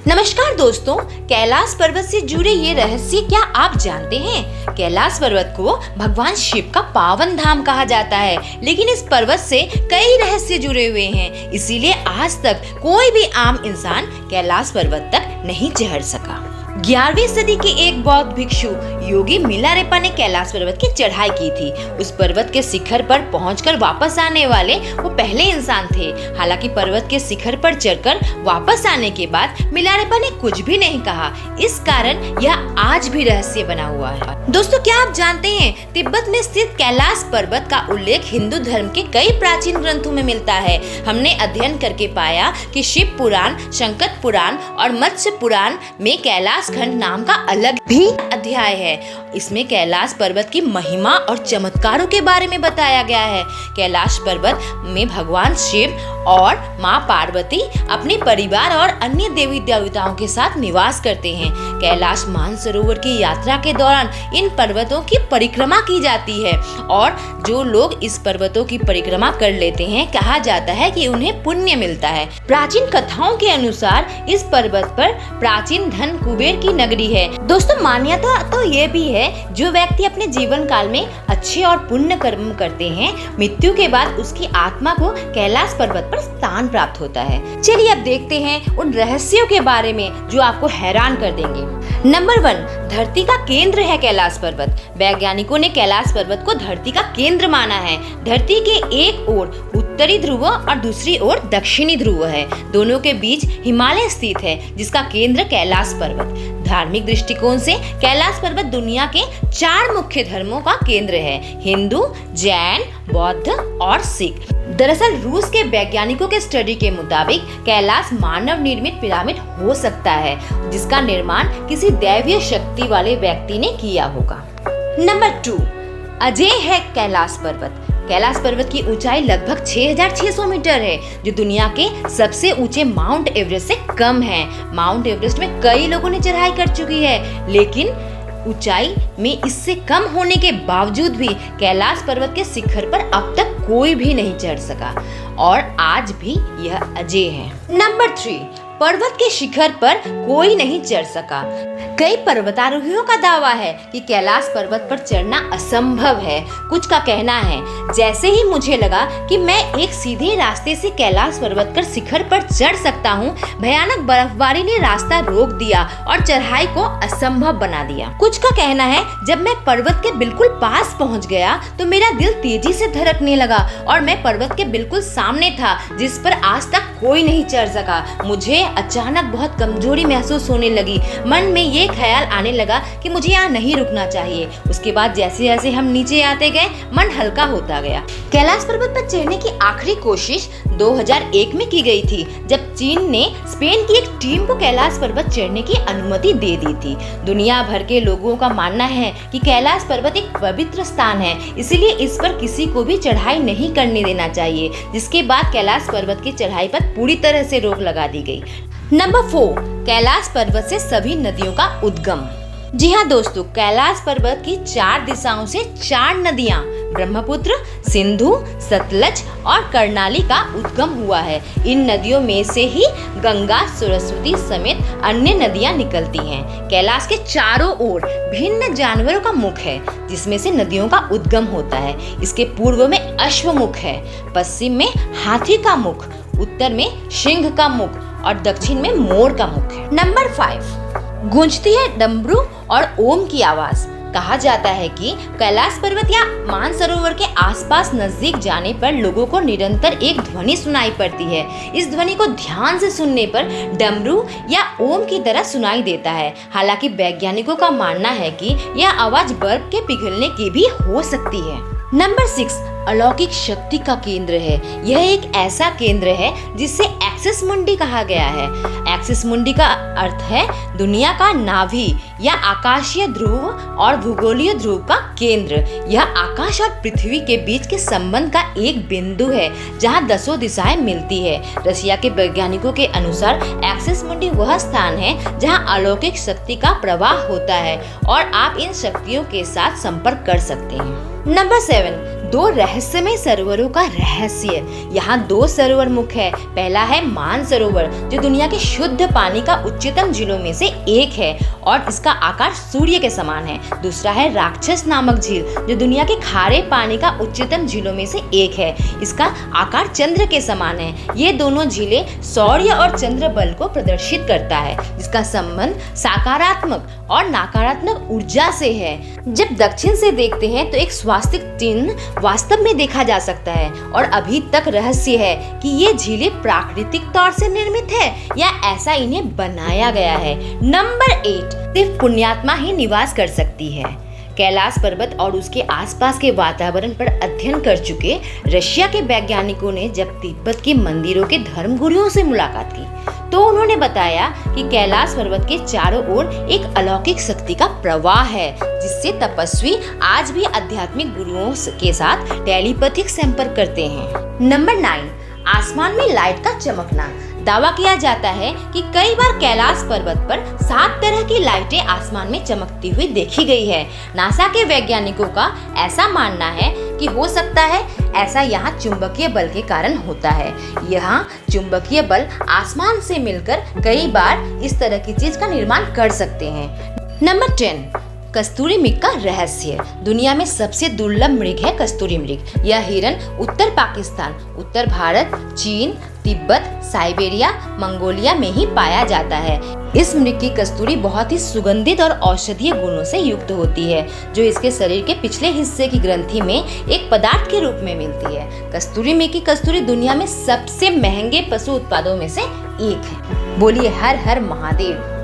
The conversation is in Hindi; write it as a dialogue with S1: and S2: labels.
S1: नमस्कार दोस्तों, कैलाश पर्वत से जुड़े ये रहस्य क्या आप जानते हैं? कैलाश पर्वत को भगवान शिव का पावन धाम कहा जाता है, लेकिन इस पर्वत से कई रहस्य जुड़े हुए हैं। इसीलिए आज तक कोई भी आम इंसान कैलाश पर्वत तक नहीं चढ़ सका। 11वीं सदी के एक बौद्ध भिक्षु योगी मिलारेपा ने कैलाश पर्वत की चढ़ाई की थी। उस पर्वत के शिखर पर पहुंचकर वापस आने वाले वो पहले इंसान थे। हालांकि पर्वत के शिखर पर चढ़कर वापस आने के बाद मिलारेपा ने कुछ भी नहीं कहा। इस कारण यह आज भी रहस्य बना हुआ है। दोस्तों, क्या आप जानते हैं तिब्बत में स्थित कैलाश पर्वत का उल्लेख हिंदू धर्म के कई प्राचीन ग्रंथों में मिलता है। हमने अध्ययन करके पाया कि शिव पुराण, शंकर पुराण और मत्स्य पुराण में कैलाश खंड नाम का अलग भी अध्याय है। इसमें कैलाश पर्वत की महिमा और चमत्कारों के बारे में बताया गया है। कैलाश पर्वत में भगवान शिव और माँ पार्वती अपने परिवार और अन्य देवी देवताओं के साथ निवास करते हैं। कैलाश मानसरोवर की यात्रा के दौरान इन पर्वतों की परिक्रमा की जाती है और जो लोग इस पर्वतों की परिक्रमा कर लेते हैं, कहा जाता है कि उन्हें पुण्य मिलता है। प्राचीन कथाओं के अनुसार इस पर्वत पर प्राचीन धन कुबेर की नगरी है। दोस्तों, मान्यता तो ये भी है, जो व्यक्ति अपने जीवन काल में अच्छे और पुण्य कर्म करते हैं, मृत्यु के बाद उसकी आत्मा को कैलाश पर्वत पर स्थान प्राप्त होता है। चलिए अब देखते हैं उन रहस्यों के बारे में जो आपको हैरान कर देंगे। नंबर 1, धरती का केंद्र है कैलाश पर्वत। वैज्ञानिकों ने कैलाश पर्वत को धरती का केंद्र माना है। धरती के एक ओर उत्तरी ध्रुव और दूसरी ओर दक्षिणी ध्रुव है। दोनों के बीच हिमालय स्थित है, जिसका केंद्र कैलाश पर्वत। धार्मिक दृष्टिकोण से कैलाश पर्वत दुनिया के 4 मुख्य धर्मों का केंद्र है: हिंदू, जैन, बौद्ध और सिख। दरअसल रूस के वैज्ञानिकों के स्टडी के मुताबिक कैलाश मानव निर्मित पिरामिड हो सकता है, जिसका निर्माण किसी दैवीय शक्ति वाले व्यक्ति ने किया होगा। नंबर 2, अजेय है कैलाश पर्वत। कैलाश पर्वत की ऊंचाई लगभग 6600 मीटर है, जो दुनिया के सबसे ऊंचे माउंट एवरेस्ट से कम है। माउंट एवरेस्ट में कई लोगों ने चढ़ाई कर चुकी है, लेकिन ऊंचाई में इससे कम होने के बावजूद भी कैलाश पर्वत के शिखर पर अब तक कोई भी नहीं चढ़ सका और आज भी यह अजेय है। नंबर 3, पर्वत के शिखर पर कोई नहीं चढ़ सका। कई पर्वतारोहियों का दावा है कि कैलाश पर्वत पर चढ़ना असंभव है। कुछ का कहना है, जैसे ही मुझे लगा कि मैं एक सीधे रास्ते से कैलाश पर्वत कर शिखर पर चढ़ सकता हूँ, भयानक बर्फबारी ने रास्ता रोक दिया और चढ़ाई को असंभव बना दिया। कुछ का कहना है, जब मैं पर्वत के बिल्कुल पास पहुँच गया तो मेरा दिल तेजी से धड़कने लगा और मैं पर्वत के बिल्कुल सामने था, जिस पर आज तक कोई नहीं चढ़ सका। मुझे अचानक बहुत कमजोरी महसूस होने लगी। मन में ये ख्याल आने लगा कि मुझे यहाँ नहीं रुकना चाहिए। उसके बाद जैसे जैसे हम नीचे आते गए, मन हल्का होता गया। कैलाश पर्वत पर चढ़ने की आखिरी कोशिश 2001 में की गई थी, जब चीन ने स्पेन की एक टीम को कैलाश पर्वत चढ़ने की अनुमति दे दी थी। दुनिया भर के लोगों का मानना है कि कैलाश पर्वत एक पवित्र स्थान है, इसलिए इस पर किसी को भी चढ़ाई नहीं करने देना चाहिए, जिसके बाद कैलाश पर्वत की चढ़ाई पर पूरी तरह से रोक लगा दी गई। नंबर 4, कैलाश पर्वत से सभी नदियों का उद्गम। जी हाँ दोस्तों, कैलाश पर्वत की 4 दिशाओं से 4 नदियाँ ब्रह्मपुत्र, सिंधु, सतलज और कर्णाली का उद्गम हुआ है। इन नदियों में से ही गंगा, सरस्वती समेत अन्य नदियाँ निकलती हैं। कैलाश के चारों ओर भिन्न जानवरों का मुख है, जिसमें से नदियों का उद्गम होता है। इसके पूर्व में अश्वमुख है, पश्चिम में हाथी का मुख, उत्तर में सिंह का मुख और दक्षिण में मोर का मुख है। नंबर 5, गूंजती है डमरू और ओम की आवाज। कहा जाता है कि कैलाश पर्वत या मानसरोवर के आसपास नजदीक जाने पर लोगों को निरंतर एक ध्वनि सुनाई पड़ती है। इस ध्वनि को ध्यान से सुनने पर डमरू या ओम की तरह सुनाई देता है। हालांकि वैज्ञानिकों का मानना है कि यह आवाज बर्फ के पिघलने की भी हो सकती है। नंबर 6, अलौकिक शक्ति का केंद्र है। यह एक ऐसा केंद्र है जिसे एक्सिस मुंडी कहा गया है। एक्सिस मुंडी का अर्थ है दुनिया का नाभि या आकाशीय ध्रुव और भूगोलीय ध्रुव का केंद्र। यह आकाश और पृथ्वी के बीच के संबंध का एक बिंदु है, जहां 10 दिशाएं मिलती है। रशिया के वैज्ञानिकों के अनुसार एक्सिस मुंडी वह स्थान है जहां अलौकिक शक्ति का प्रवाह होता है और आप इन शक्तियों के साथ संपर्क कर सकते हैं। नंबर 7, दो रहस्यमय सरोवरों का रहस्य। यहाँ दो सरोवर मुख्य है। पहला है मान सरोवर, जो दुनिया के शुद्ध पानी का उच्चतम झीलों में से एक है और इसका आकार सूर्य के समान है। दूसरा है राक्षस नामक झील, जो दुनिया के खारे पानी का उच्चतम झीलों में से एक है। इसका आकार चंद्र के समान है। ये दोनों झीलें सौर्य और चंद्र बल को प्रदर्शित करता है, जिसका संबंध सकारात्मक और नकारात्मक ऊर्जा से है। जब दक्षिण से देखते हैं तो एक स्वास्तिक चिन्ह वास्तव में देखा जा सकता है और अभी तक रहस्य है कि ये झीलें प्राकृतिक तौर से निर्मित है या ऐसा इन्हें बनाया गया है। नंबर 8, सिर्फ पुण्यात्मा ही निवास कर सकती है। कैलाश पर्वत और उसके आसपास के वातावरण पर अध्ययन कर चुके रशिया के वैज्ञानिकों ने जब तिब्बत के मंदिरों के धर्मगुरुओं से मुलाकात की तो उन्होंने बताया कि कैलाश पर्वत के चारों ओर एक अलौकिक शक्ति का प्रवाह है, जिससे तपस्वी आज भी आध्यात्मिक गुरुओं के साथ टेलीपैथिक संपर्क करते हैं। नंबर 9, आसमान में लाइट का चमकना। दावा किया जाता है कि कई बार कैलाश पर्वत पर 7 तरह की लाइटें आसमान में चमकती हुई देखी गई है। नासा के वैज्ञानिकों का ऐसा मानना है कि हो सकता है ऐसा यहाँ चुंबकीय बल के कारण होता है। यहाँ चुंबकीय बल आसमान से मिलकर कई बार इस तरह की चीज का निर्माण कर सकते हैं। नंबर 10, कस्तूरी मृग का रहस्य। दुनिया में सबसे दुर्लभ मृग है कस्तूरी मृग। यह हिरन उत्तर पाकिस्तान, उत्तर भारत, चीन, तिब्बत, साइबेरिया, मंगोलिया में ही पाया जाता है। इस मृग की कस्तूरी बहुत ही सुगंधित और औषधीय गुणों से युक्त होती है, जो इसके शरीर के पिछले हिस्से की ग्रंथि में एक पदार्थ के रूप में मिलती है। कस्तूरी मृग की कस्तूरी दुनिया में सबसे महंगे पशु उत्पादों में से एक है। बोलिए हर हर महादेव।